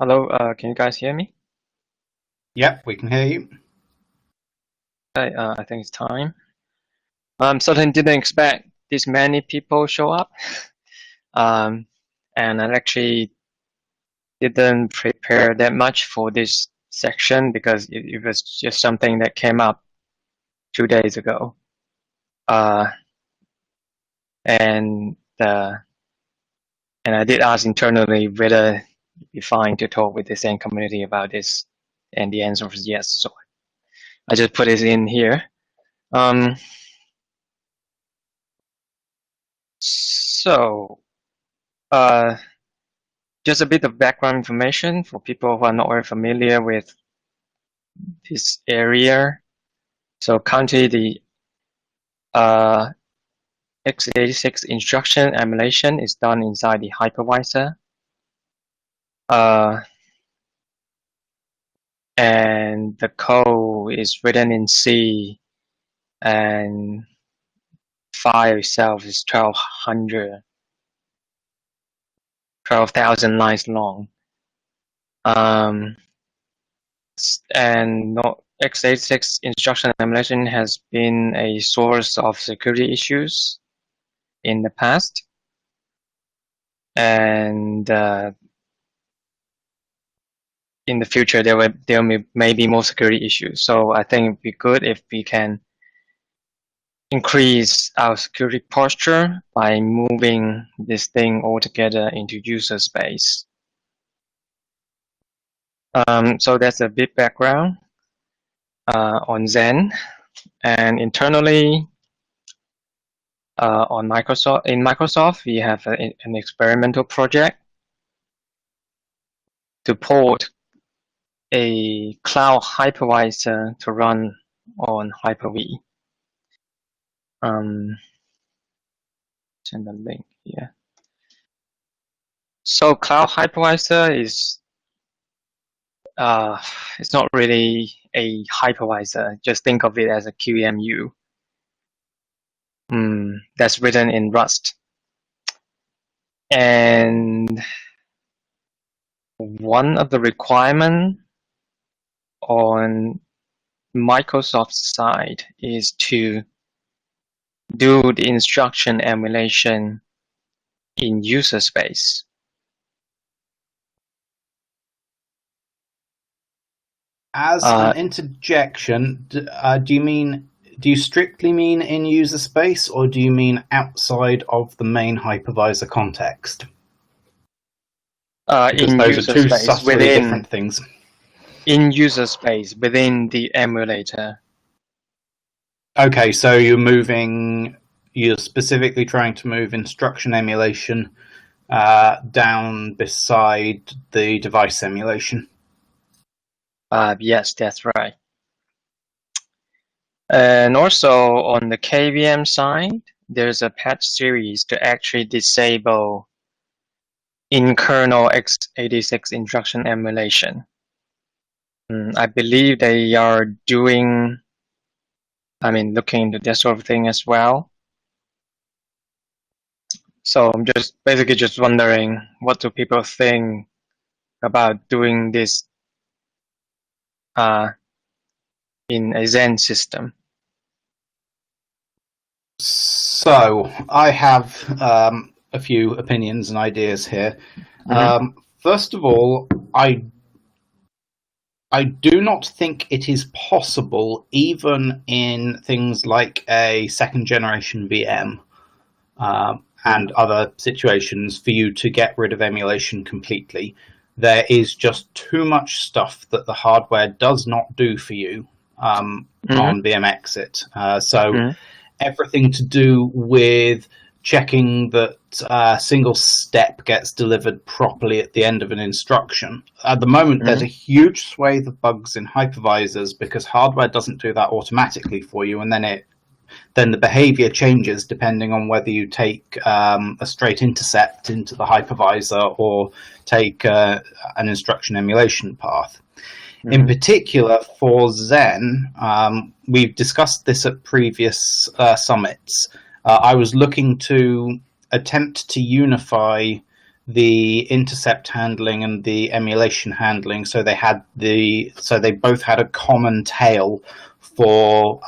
Hello, can you guys hear me? Yep, we can hear you. Okay, I think it's time. Certainly didn't expect this many people show up. Um, and I actually didn't prepare that much for this section because it was just something that came up 2 days ago. Uh, and and I did ask internally whether it'd be fine to talk with the same community about this, and the answer was yes. So I just put it in here. So, just a bit of background information for people who are not very familiar with this area. So currently the x86 instruction emulation is done inside the hypervisor. And the code is written in C, and file itself is 12,000 lines long. And x86 instruction emulation has been a source of security issues in the past, and in the future there may be more security issues. So I think it'd be good if we can increase our security posture by moving this thing altogether into user space. So that's a bit background on Zen, and internally in Microsoft we have an experimental project to port a cloud hypervisor to run on Hyper-V. Send the link here. So cloud hypervisor is it's not really a hypervisor. Just think of it as a QEMU that's written in Rust. And one of the requirements on Microsoft's side is to do the instruction emulation in user space. As an interjection, do you strictly mean in user space, or do you mean outside of the main hypervisor context? Because In those user are two space, subtly different things. In user space within the emulator. Okay, so you're specifically trying to move instruction emulation down beside the device emulation. Yes, that's right. And also on the KVM side, there's a patch series to actually disable in-kernel x86 instruction emulation. I believe they are looking into that sort of thing as well. So I'm basically just wondering, what do people think about doing this in a Zen system? So I have a few opinions and ideas here. First of all, I do not think it is possible, even in things like a second generation VM and other situations, for you to get rid of emulation completely. There is just too much stuff that the hardware does not do for you on VMexit. Everything to do with checking that a single step gets delivered properly at the end of an instruction. At the moment, there's a huge swathe of bugs in hypervisors because hardware doesn't do that automatically for you, and then the behavior changes depending on whether you take a straight intercept into the hypervisor or take an instruction emulation path. In particular, for Zen, we've discussed this at previous summits. I was looking to attempt to unify the intercept handling and the emulation handling. So they both had a common tail for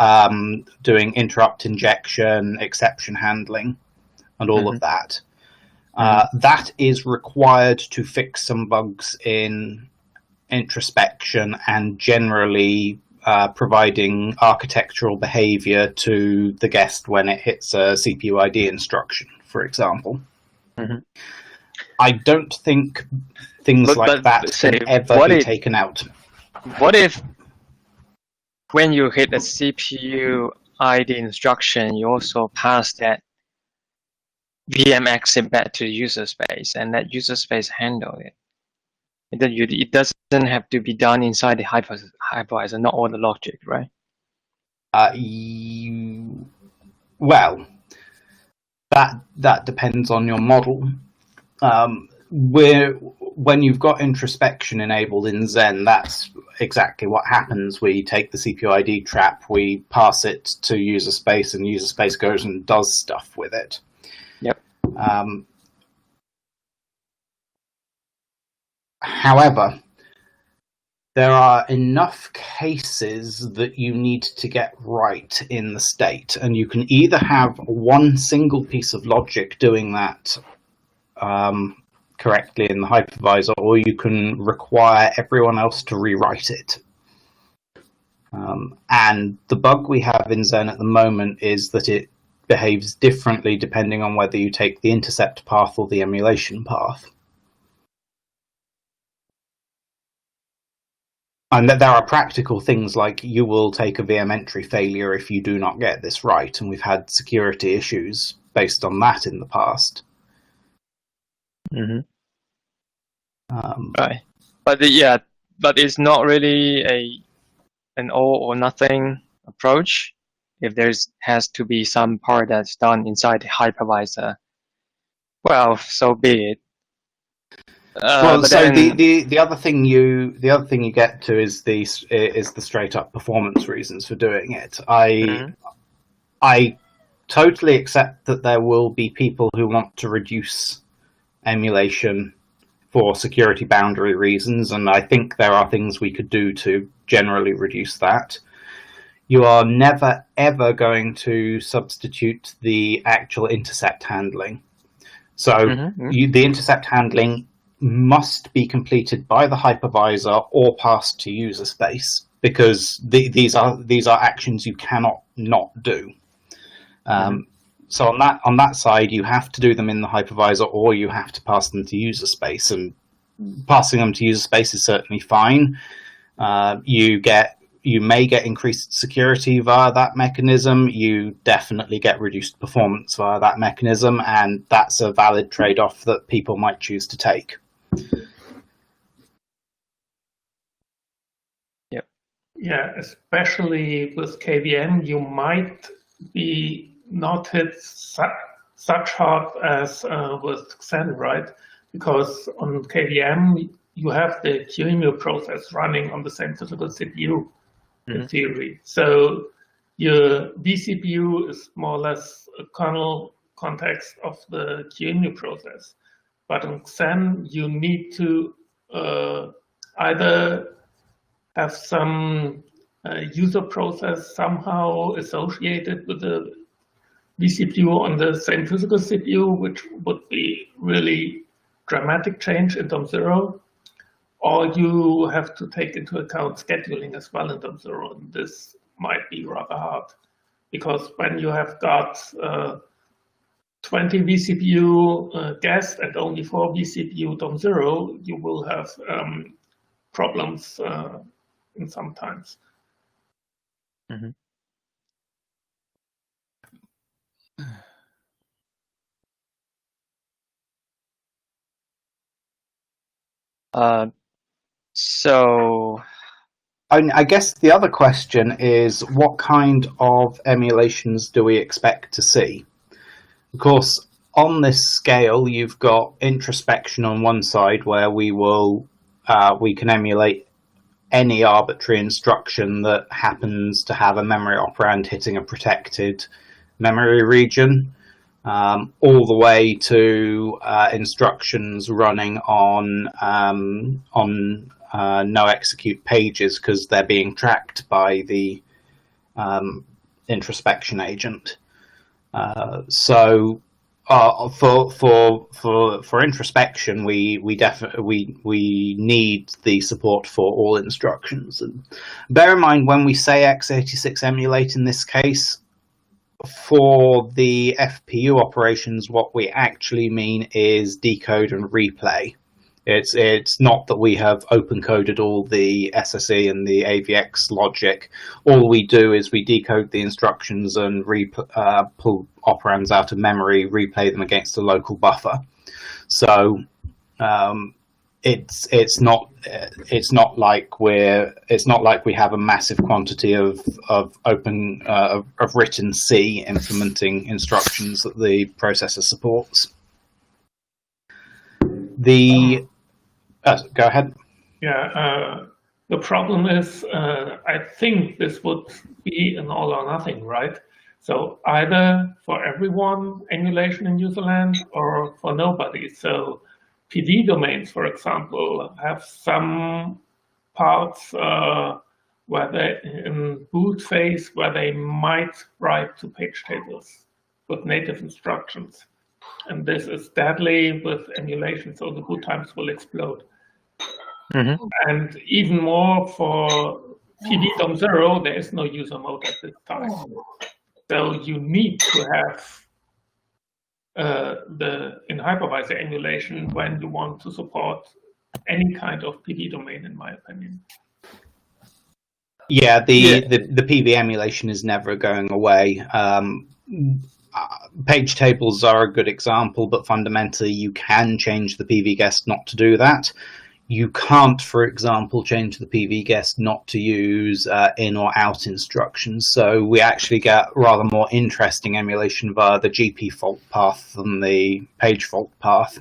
doing interrupt injection, exception handling, and all of that. That is required to fix some bugs in introspection and generally providing architectural behavior to the guest when it hits a CPU ID instruction, for example. I don't think things like that can ever be taken out. What if when you hit a CPU ID instruction, you also pass that VM exit back to user space, and that user space handle it? It doesn't have to be done inside the hypervisor, not all the logic, right? Well, that depends on your model. When you've got introspection enabled in Zen, that's exactly what happens. We take the CPU ID trap, we pass it to user space, and user space goes and does stuff with it. Yep. However, there are enough cases that you need to get right in the state, and you can either have one single piece of logic doing that correctly in the hypervisor, or you can require everyone else to rewrite it. And the bug we have in Zen at the moment is that it behaves differently depending on whether you take the intercept path or the emulation path. And that there are practical things like you will take a VM entry failure if you do not get this right, and we've had security issues based on that in the past. Right, but it's not really an all or nothing approach. If has to be some part that's done inside the hypervisor, well, so be it. Well, so then, the other thing you get to is the straight up performance reasons for doing it. I totally accept that there will be people who want to reduce emulation for security boundary reasons, and I think there are things we could do to generally reduce that. You are never ever going to substitute the actual intercept handling. So the intercept handling must be completed by the hypervisor or passed to user space, because these are actions you cannot not do. So on that side, you have to do them in the hypervisor, or you have to pass them to user space. And passing them to user space is certainly fine. You may get increased security via that mechanism. You definitely get reduced performance via that mechanism, and that's a valid trade-off that people might choose to take. Yep. Yeah, especially with KVM, you might be not hit such hard as with Xen, right? Because on KVM, you have the QEMU process running on the same physical CPU in theory. So your vCPU is more or less a kernel context of the QEMU process. But on Xen, you need to either have some user process somehow associated with the vCPU on the same physical CPU, which would be really dramatic change in DOM0, or you have to take into account scheduling as well in DOM0. And this might be rather hard, because when you have got 20 vCPU guessed and only 4 vCPU DOM0, you will have problems in some times. So I guess the other question is, what kind of emulations do we expect to see? Of course, on this scale, you've got introspection on one side, where we can emulate any arbitrary instruction that happens to have a memory operand hitting a protected memory region. all the way to instructions running on no execute pages because they're being tracked by the introspection agent. So for introspection, we need the support for all instructions. And bear in mind, when we say x86 emulate in this case, for the FPU operations, what we actually mean is decode and replay. It's not that we have open coded all the SSE and the AVX logic. All we do is we decode the instructions and pull operands out of memory, replay them against a local buffer. So it's not like we have a massive quantity of written C implementing instructions that the processor supports. Go ahead. Yeah, the problem is, I think this would be an all or nothing, right? So either for everyone, emulation in userland, or for nobody. So PD domains, for example, have some parts where they, in boot phase, where they might write to page tables with native instructions. And this is deadly with emulation, so the boot times will explode. Mm-hmm. And even more for PD.0, there is no user mode at this time. So you need to have in hypervisor emulation when you want to support any kind of PD domain, in my opinion. Yeah, the PV emulation is never going away. Page tables are a good example, but fundamentally you can change the PV guest not to do that. You can't, for example, change the PV guest not to use in or out instructions. So we actually get rather more interesting emulation via the GP fault path than the page fault path.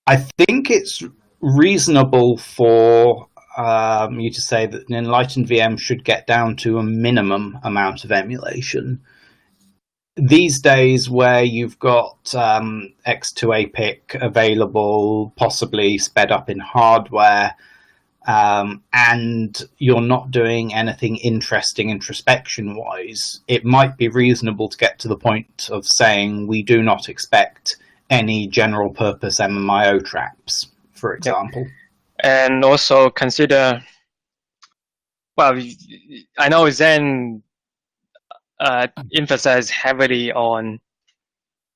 I think it's reasonable for you to say that an enlightened VM should get down to a minimum amount of emulation. These days, where you've got X2 APIC available, possibly sped up in hardware, and you're not doing anything interesting introspection-wise, it might be reasonable to get to the point of saying we do not expect any general-purpose MMIO traps, for example. And also consider, well, I know Zen emphasize heavily on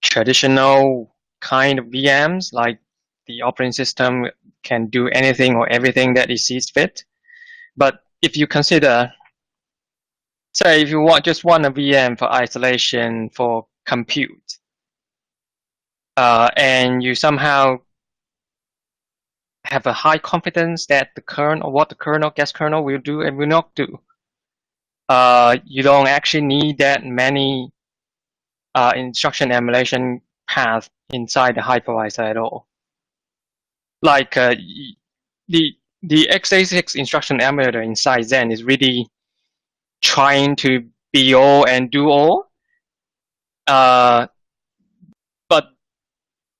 traditional kind of VMs, like the operating system can do anything or everything that it sees fit. But if you consider, say, if you just want a VM for isolation for compute, and you somehow have a high confidence that the kernel or what the kernel, guest kernel will do and will not do, you don't actually need that many instruction emulation paths inside the hypervisor at all. Like the x86 instruction emulator inside Zen is really trying to be all and do all, but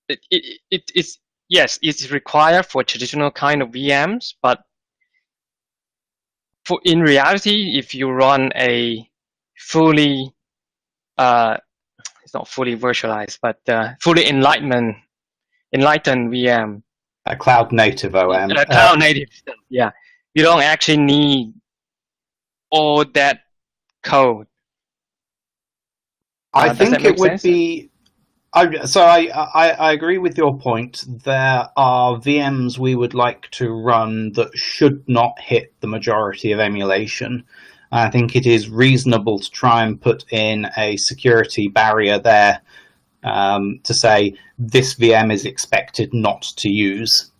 it's yes, it's required for traditional kind of VMs, but in reality, if you run a fully, it's not fully virtualized, but fully enlightened VM, a cloud native OM, a cloud native, yeah, you don't actually need all that code. I think it would be. I agree with your point. There are VMs we would like to run that should not hit the majority of emulation. I think it is reasonable to try and put in a security barrier there to say this VM is expected not to use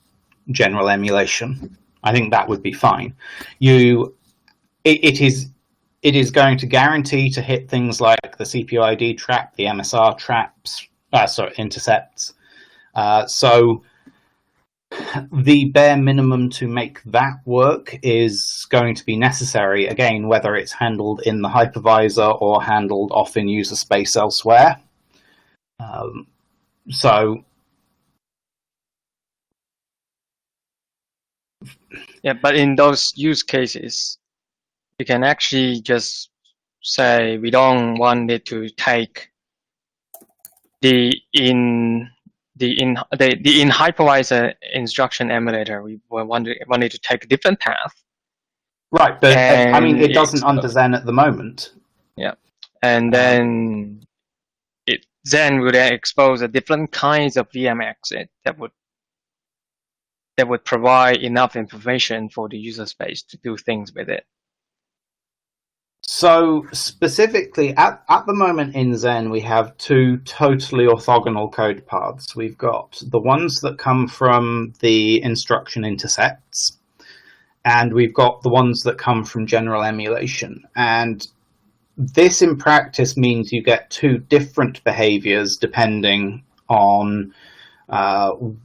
general emulation. I think that would be fine. It is going to guarantee to hit things like the CPU ID trap, the MSR traps. Intercepts. So the bare minimum to make that work is going to be necessary, again, whether it's handled in the hypervisor or handled off in user space elsewhere. Yeah, but in those use cases, you can actually just say we don't want it to take the in hypervisor instruction emulator. We want it to take a different path. Right, but I mean, it doesn't under Zen at the moment. Yeah, and then Zen would expose a different kinds of VM exit that would provide enough information for the user space to do things with it. So specifically, at the moment in Zen, we have two totally orthogonal code paths. We've got the ones that come from the instruction intercepts, and we've got the ones that come from general emulation. And this in practice means you get two different behaviors depending on how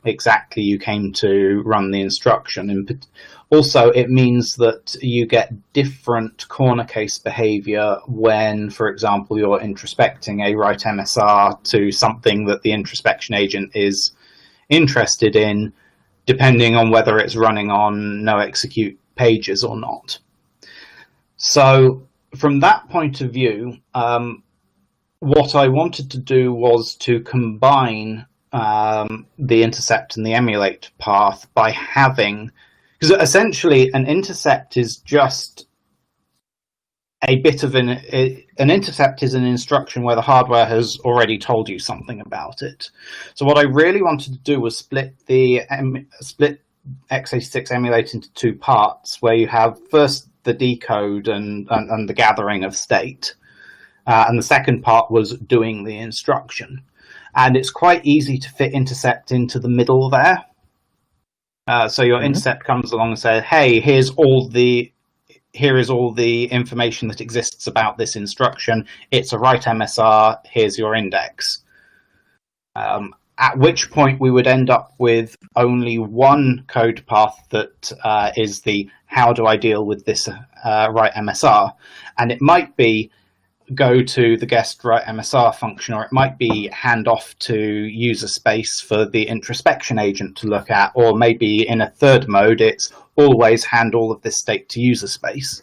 exactly you came to run the instruction. And also, it means that you get different corner case behavior when, for example, you're introspecting a write MSR to something that the introspection agent is interested in, depending on whether it's running on no execute pages or not. So from that point of view, what I wanted to do was to combine the intercept and the emulate path by having, because essentially an intercept is just a bit of an intercept is an instruction where the hardware has already told you something about it. So what I really wanted to do was split x86 emulate into two parts, where you have first the decode and the gathering of state, and the second part was doing the instruction. And it's quite easy to fit intercept into the middle there. So your intercept comes along and says, "Hey, here is all the information that exists about this instruction. It's a write MSR. Here's your index." At which point we would end up with only one code path that is the "how do I deal with this write MSR?" And it might be go to the guest write MSR function, or it might be hand off to user space for the introspection agent to look at, or maybe in a third mode, it's always hand all of this state to user space.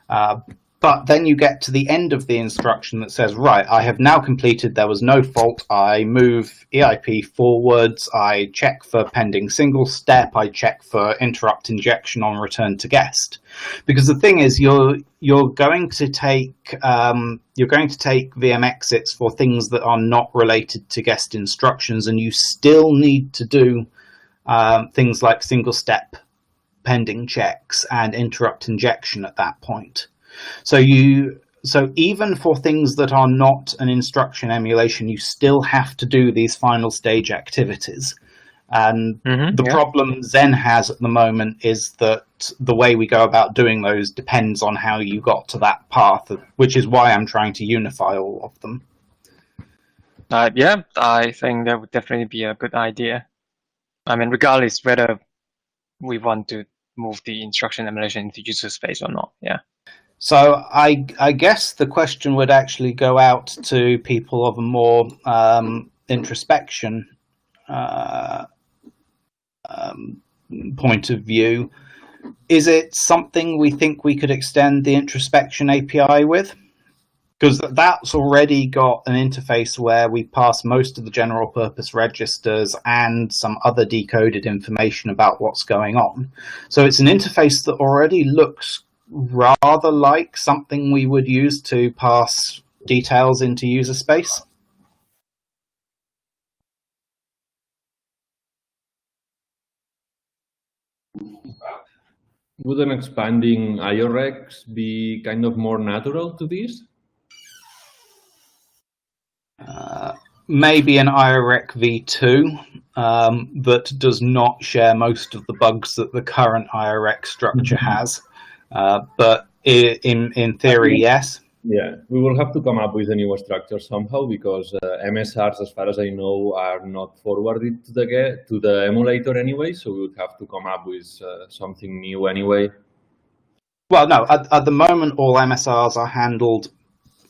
But then you get to the end of the instruction that says, right, I have now completed, there was no fault, I move EIP forwards, I check for pending single step, I check for interrupt injection on return to guest. Because the thing is, you're going to take VM exits for things that are not related to guest instructions, and you still need to do things like single step pending checks and interrupt injection at that point. So even for things that are not an instruction emulation, you still have to do these final stage activities. And the problem Zen has at the moment is that the way we go about doing those depends on how you got to that path, which is why I'm trying to unify all of them. Yeah, I think that would definitely be a good idea. I mean, regardless whether we want to move the instruction emulation into user space or not. Yeah. So I guess the question would actually go out to people of a more introspection point of view. Is it something we think we could extend the Introspection API with? Because that's already got an interface where we pass most of the general purpose registers and some other decoded information about what's going on. So it's an interface that already looks rather like something we would use to pass details into user space. Wouldn't expanding IRX be kind of more natural to this? Maybe an IREC v2 that does not share most of the bugs that the current IREC structure has. But in theory, yes. Yeah, we will have to come up with a new structure somehow, because MSRs, as far as I know, are not forwarded to the emulator anyway. So we would have to come up with something new anyway. Well, no, at the moment, all MSRs are handled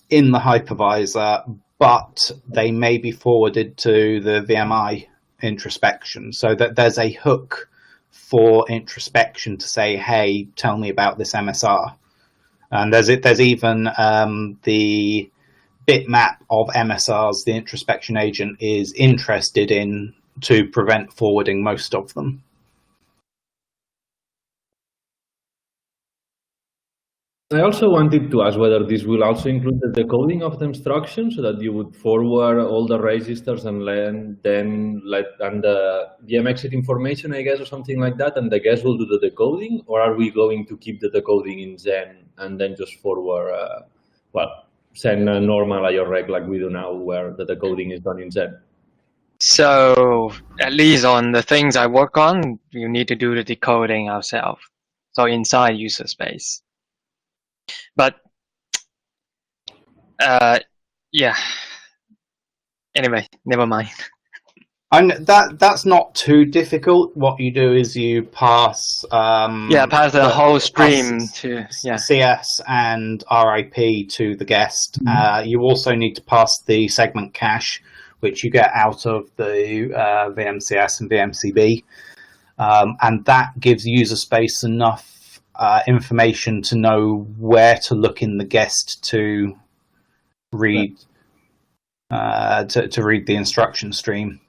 in the hypervisor, but they may be forwarded to the VMI introspection, so that there's a hook for introspection to say, hey, tell me about this MSR. And there's even the bitmap of MSRs the introspection agent is interested in to prevent forwarding most of them. I also wanted to ask whether this will also include the decoding of the instructions, so that you would forward all the registers and then let the VM exit information, I guess, or something like that, and the guest will do the decoding, or are we going to keep the decoding in Zen and then just forward, send a normal IOREC like we do now, where the decoding is done in Zen? So at least on the things I work on, you need to do the decoding ourselves. So inside user space. But yeah. Anyway, never mind. And that's not too difficult. What you do is you pass pass the whole stream to CS and RIP to the guest. You also need to pass the segment cache, which you get out of the VMCS and VMCB, and that gives user space enough information to know where to look in the guest to read to read the instruction stream.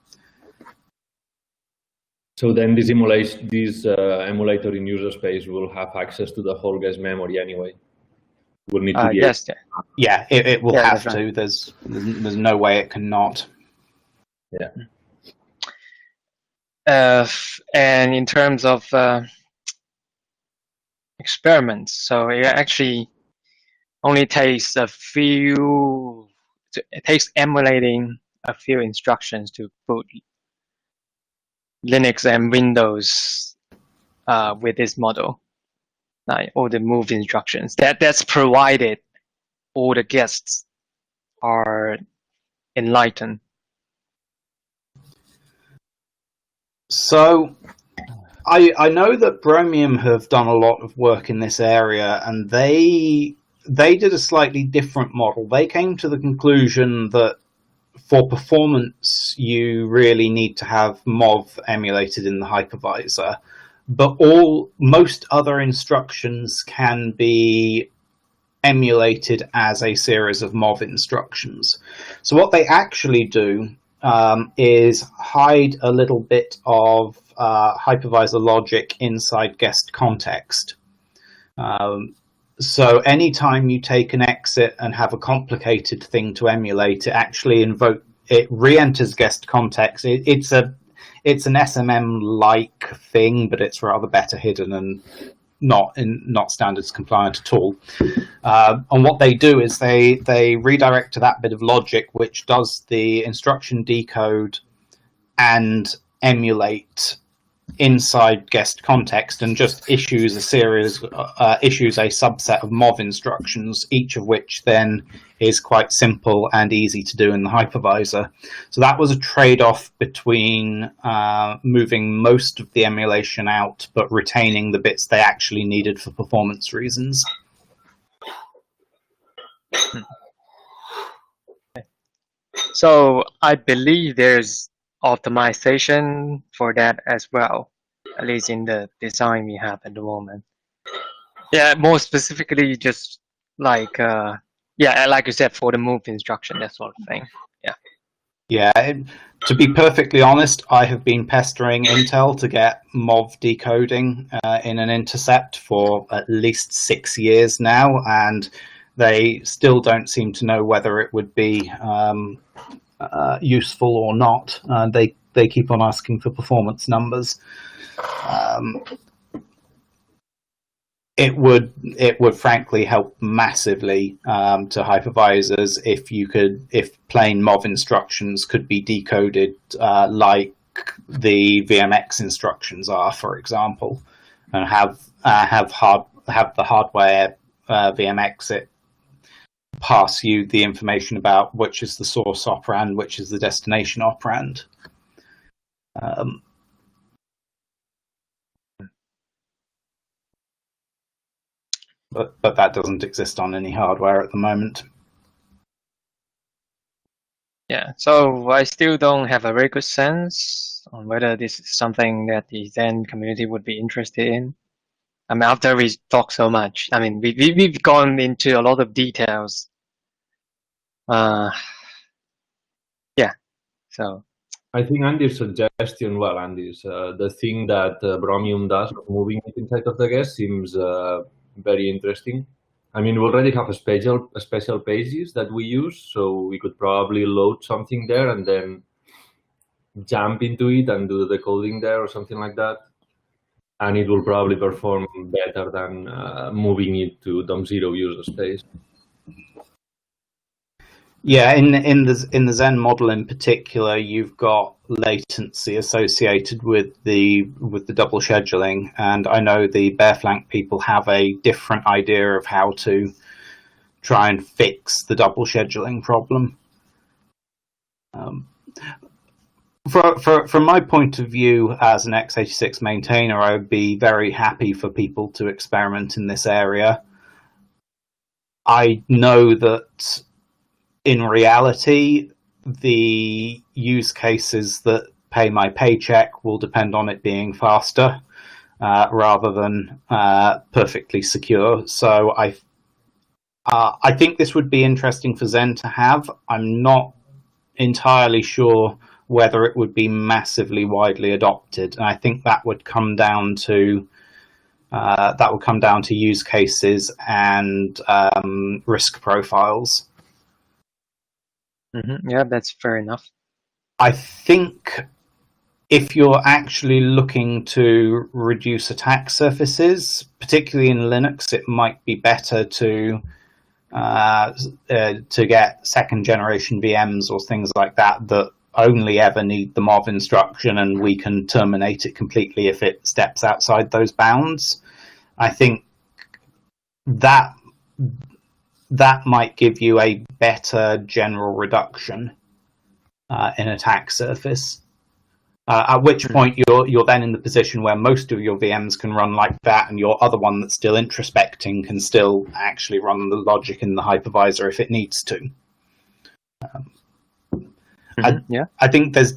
So then this emulator in user space will have access to the whole guest memory anyway. Will need to be yes. Yeah, it will have to. Right. There's no way it can not. Yeah. And in terms of experiments, so it actually only takes it takes emulating a few instructions to boot Linux and Windows with this model, like all the move instructions. That's provided all the guests are enlightened. So I know that Bromium have done a lot of work in this area, and they did a slightly different model. They came to the conclusion that for performance, you really need to have MOV emulated in the hypervisor, but most other instructions can be emulated as a series of MOV instructions. So what they actually do is hide a little bit of hypervisor logic inside guest context. So anytime you take an exit and have a complicated thing to emulate, it actually re-enters guest context. It's an SMM-like thing, but it's rather better hidden and not standards compliant at all. And what they do is they redirect to that bit of logic which does the instruction decode and emulate inside guest context, and just issues a subset of MOV instructions, each of which then is quite simple and easy to do in the hypervisor. So that was a trade-off between moving most of the emulation out but retaining the bits they actually needed for performance reasons. So I believe there's optimization for that as well, at least in the design we have at the moment. Yeah, more specifically, just like like you said, for the move instruction, that sort of thing. Yeah. To be perfectly honest, I have been pestering Intel to get MOV decoding in an intercept for at least 6 years now, and they still don't seem to know whether it would be useful or not. They keep on asking for performance numbers. It would frankly help massively to hypervisors if plain MOV instructions could be decoded like the VMX instructions are, for example, and have the hardware VM exit pass you the information about which is the source operand, which is the destination operand. But that doesn't exist on any hardware at the moment. Yeah, so I still don't have a very good sense on whether this is something that the Zen community would be interested in. I mean, after we talk so much, I mean, we've gone into a lot of details. Yeah, so. I think Andy's suggestion, well, Andy's, the thing that Bromium does, moving it inside of the guest, seems very interesting. I mean, we already have a special pages that we use, so we could probably load something there and then jump into it and do the decoding there or something like that. And it will probably perform better than moving it to DOM0 user space. Yeah, in the Zen model in particular, you've got latency associated with the double scheduling, and I know the Bearflank people have a different idea of how to try and fix the double scheduling problem. From my point of view as an x86 maintainer, I would be very happy for people to experiment in this area. I know that in reality, the use cases that pay my paycheck will depend on it being faster rather than perfectly secure. So I think this would be interesting for Zen to have. I'm not entirely sure whether it would be massively widely adopted, and I think that would come down to use cases and risk profiles. Mm-hmm. Yeah, that's fair enough. I think if you're actually looking to reduce attack surfaces, particularly in Linux, it might be better to get second generation VMs or things like that only ever need the mov instruction, and we can terminate it completely if it steps outside those bounds. I think that might give you a better general reduction in attack surface. At which point you're then in the position where most of your VMs can run like that, and your other one that's still introspecting can still actually run the logic in the hypervisor if it needs to. I think there's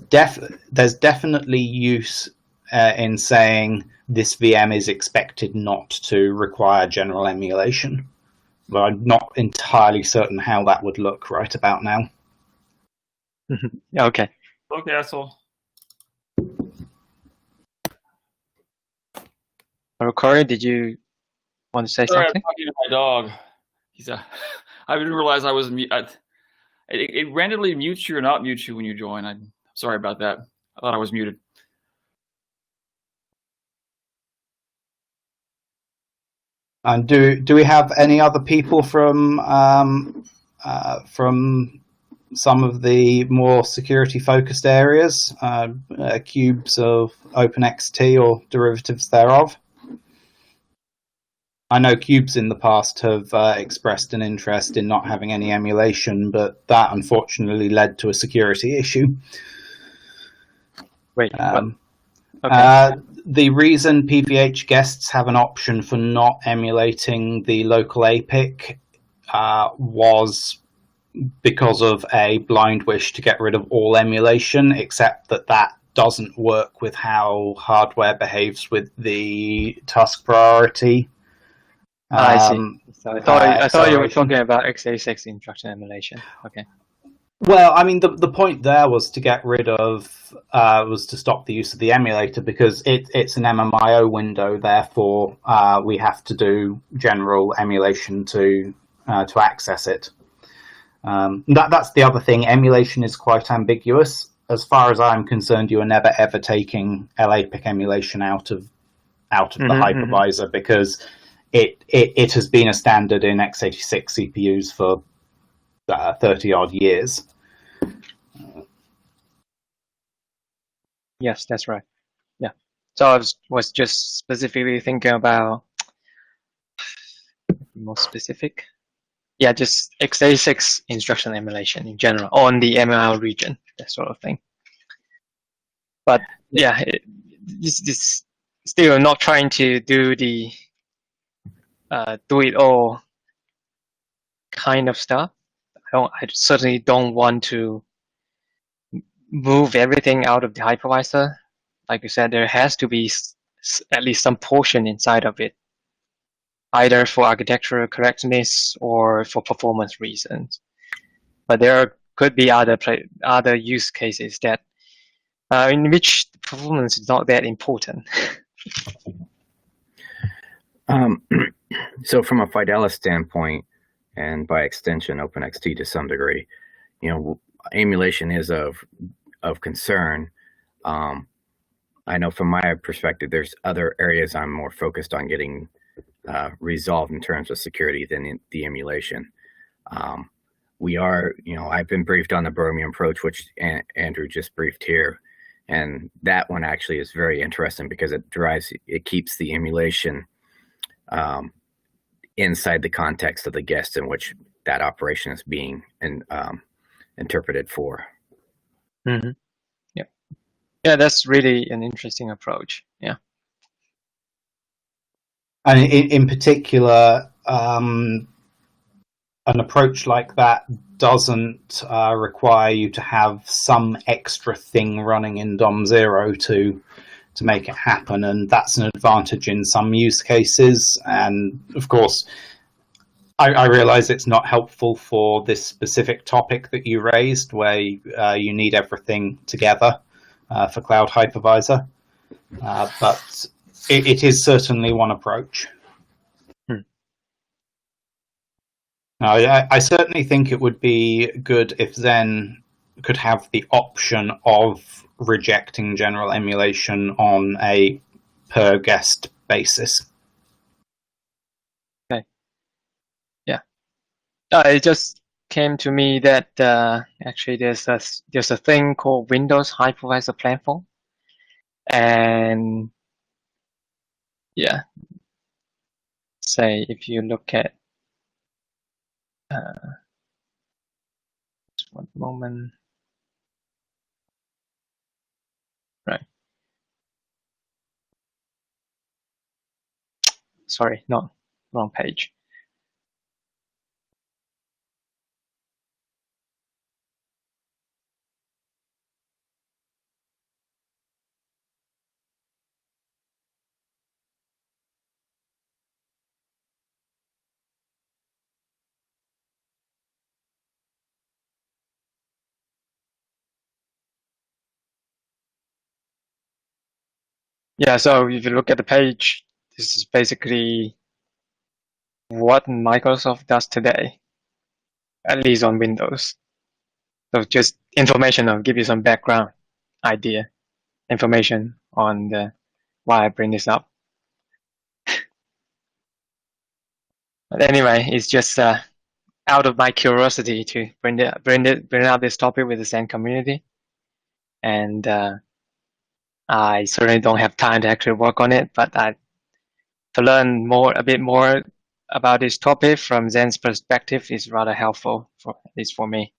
definitely use in saying this VM is expected not to require general emulation. But I'm not entirely certain how that would look right about now. Yeah, okay. Okay, asshole. Corey, did you want to say Sorry, something? I'm talking to my dog. I didn't realize I was it randomly mutes you or not mutes you when you join. I'm sorry about that. I thought I was muted. And do we have any other people from some of the more security focused areas, cubes of OpenXT or derivatives thereof? I know cubes in the past have expressed an interest in not having any emulation, but that unfortunately led to a security issue. Wait, okay. The reason PVH guests have an option for not emulating the local APIC was because of a blind wish to get rid of all emulation, except that doesn't work with how hardware behaves with the task priority. I see. So I thought you were talking about x86 instruction emulation. Okay. Well, I mean, the point there was to get rid of, was to stop the use of the emulator, because it's an MMIO window. Therefore, we have to do general emulation to access it. That's the other thing. Emulation is quite ambiguous. As far as I'm concerned, you are never ever taking LAPIC emulation out of the hypervisor, because it has been a standard in x86 CPUs for 30 odd years. Yes, that's right. Yeah. So I was just specifically thinking about more specific. yeah, just x86 instruction emulation in general on the ML region, that sort of thing. But yeah, this still not trying to do the do it all kind of stuff. I certainly don't want to move everything out of the hypervisor. Like you said, there has to be at least some portion inside of it, either for architectural correctness or for performance reasons. But there could be other use cases that in which performance is not that important. So from a Fidelis standpoint, and by extension OpenXT to some degree, emulation is of concern. I know from my perspective, there's other areas I'm more focused on getting resolved in terms of security than the emulation. We are, I've been briefed on the Bromium approach, which Andrew just briefed here. And that one actually is very interesting because it keeps the emulation inside the context of the guest in which that operation is being interpreted for. Mm-hmm. Yeah, that's really an interesting approach. Yeah. And in particular, an approach like that doesn't require you to have some extra thing running in DOM0 to make it happen, and that's an advantage in some use cases. And of course, I realize it's not helpful for this specific topic that you raised, where you need everything together for Cloud Hypervisor, but it is certainly one approach. I certainly think it would be good if Zen could have the option of rejecting general emulation on a per guest basis. Okay. Yeah. It just came to me that actually there's a thing called Windows Hypervisor Platform, and yeah, say if you look at just one moment. Right. Sorry, not wrong page. Yeah, so if you look at the page, this is basically what Microsoft does today, at least on Windows. So just information, I'll give you some background idea, information on why I bring this up. But anyway, it's just out of my curiosity to bring out this topic with the Zen community, and I certainly don't have time to actually work on it, but to learn a bit more about this topic from Zen's perspective is rather helpful, at least for me.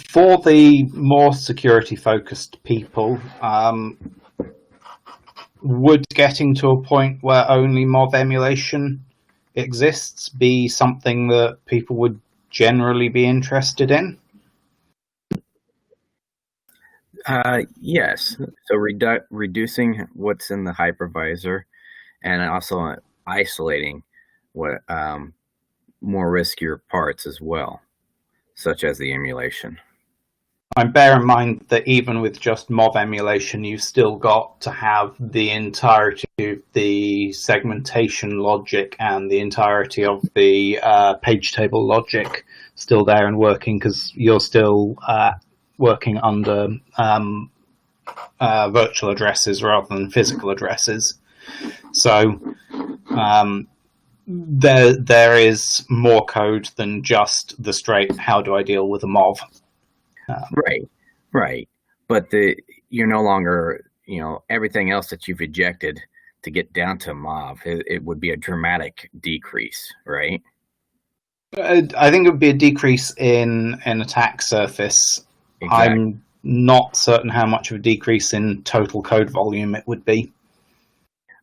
For the more security-focused people, would getting to a point where only MOV emulation exists be something that people would generally be interested in? Yes. So reducing what's in the hypervisor, and also isolating what more riskier parts as well, such as the emulation. And bear in mind that even with just MOV emulation, you've still got to have the entirety of the segmentation logic and the entirety of the page table logic still there and working, because you're still working under virtual addresses rather than physical addresses. So there is more code than just the straight how do I deal with a MOV. Right. But you're no longer, everything else that you've ejected to get down to MOV, it would be a dramatic decrease, right? I think it would be a decrease in attack surface. Exactly. I'm not certain how much of a decrease in total code volume it would be.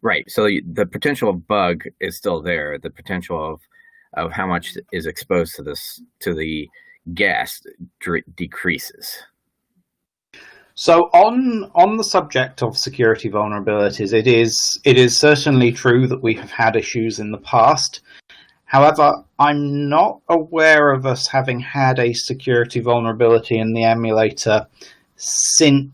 Right. So the potential of bug is still there. The potential of how much is exposed to the gas decreases. So on the subject of security vulnerabilities, it is certainly true that we have had issues in the past. However, I'm not aware of us having had a security vulnerability in the emulator since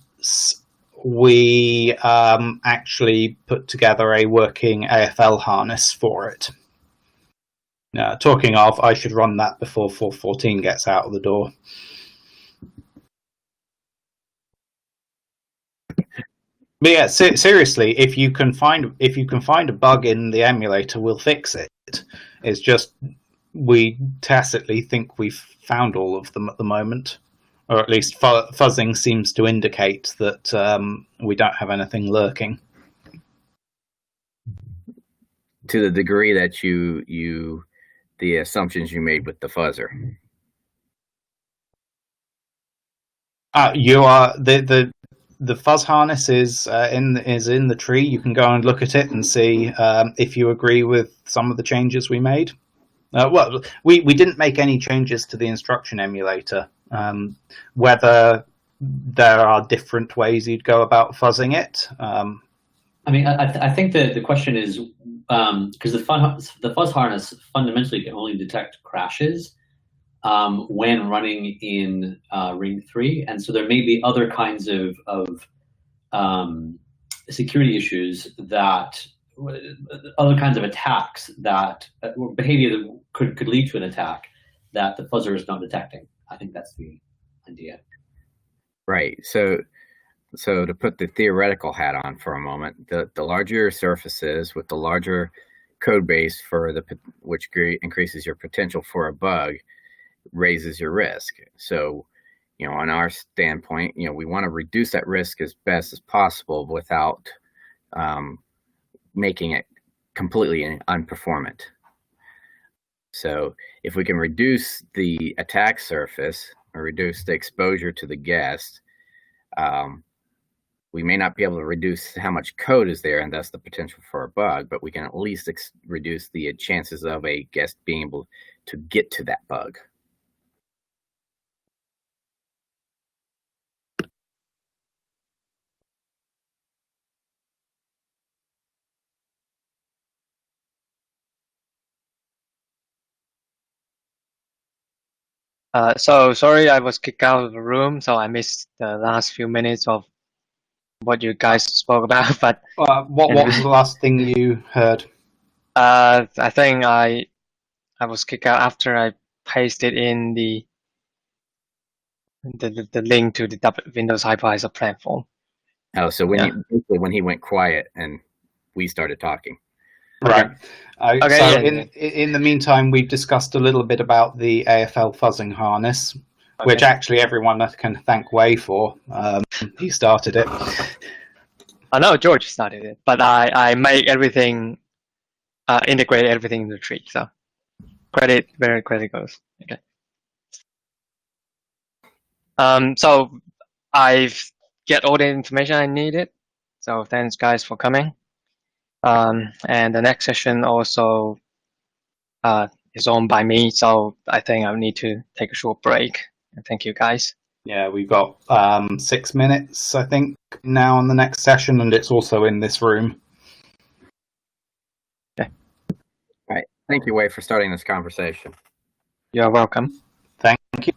we actually put together a working AFL harness for it. Now, talking of, I should run that before 4.14 gets out of the door. But yeah, seriously, if you can find a bug in the emulator, we'll fix it. It's just we tacitly think we've found all of them at the moment, or at least fuzzing seems to indicate that we don't have anything lurking. To the degree that the assumptions you made with the fuzzer. You are the fuzz harness is in the tree. You can go and look at it and see if you agree with some of the changes we made. Well, we didn't make any changes to the instruction emulator. Whether there are different ways you'd go about fuzzing it. I mean, I think the question is because the fuzz harness fundamentally can only detect crashes when running in Ring 3, and so there may be other kinds of security issues other kinds of attacks that behavior that could lead to an attack that the fuzzer is not detecting. I think that's the idea. Right. So to put the theoretical hat on for a moment, the larger your surface is, with the larger code base which increases your potential for a bug, raises your risk. So, on our standpoint, we want to reduce that risk as best as possible without making it completely unperformant. So if we can reduce the attack surface or reduce the exposure to the guest, we may not be able to reduce how much code is there and thus the potential for a bug, but we can at least reduce the chances of a guest being able to get to that bug. So sorry, I was kicked out of the room, so I missed the last few minutes of what you guys spoke about. But what was the last thing you heard? I think I was kicked out after I pasted in the link to the Windows Hypervisor platform. Oh, so when he went quiet and we started talking. Right. Okay, so yeah. In the meantime, we've discussed a little bit about the AFL fuzzing harness, which actually everyone can thank Wei for. He started it. I know George started it, but I make everything, integrate everything in the tree. So credit where credit goes. Okay. So I've get all the information I needed. So thanks guys for coming. And the next session also is on by me, so I think I'll need to take a short break. And thank you guys. Yeah, we've got 6 minutes, I think, now on the next session, and it's also in this room. Okay. All right. Thank you, Wei, for starting this conversation. You're welcome. Thank you.